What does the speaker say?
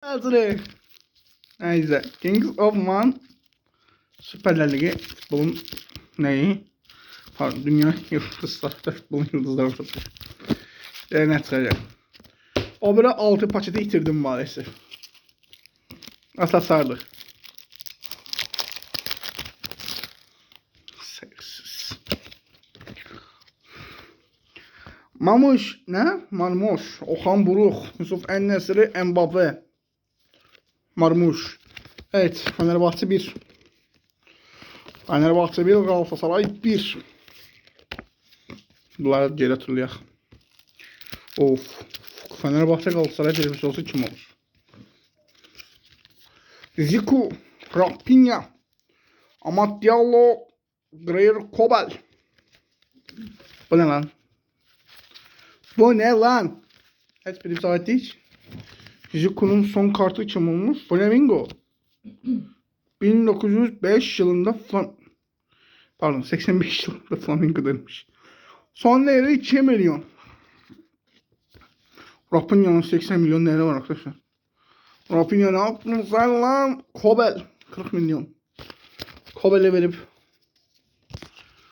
Hazır. Neyse. Kings of Man Süper Ligi futbolun neyi? Pardon, dünya yıldızları, futbolun yıldızları tutmuş. Ne çıkacak? O böyle 6 paketi itirdim maalesef. Atasarlı. Seksiz. Mamuş ne? Marmuş. Okan Buruk. Yusuf En-Nesyri. Mbappe. Marmuş. Evet. Fenerbahçe 1. Fenerbahçe 1. Galatasaray 1. Bunları geri hatırlayaq. Of. Fenerbahçe Galatasaray derbisi olsa kim olur? Zico. Rafinha. Amad Diallo. Greer Kobel. Bu ne lan? Bu ne lan? Hiç bir ait değil. Zico'nun son kartı kim olmuş? Flamingo. 1905 yılında pardon 85 yılında Flamingo demiş. Son değeri 2 milyon. Rafinha'nın 80 milyon değeri var arkadaşlar. Rafinha ne yaptın sen lan? Kobel 40 milyon. Kobel'e verip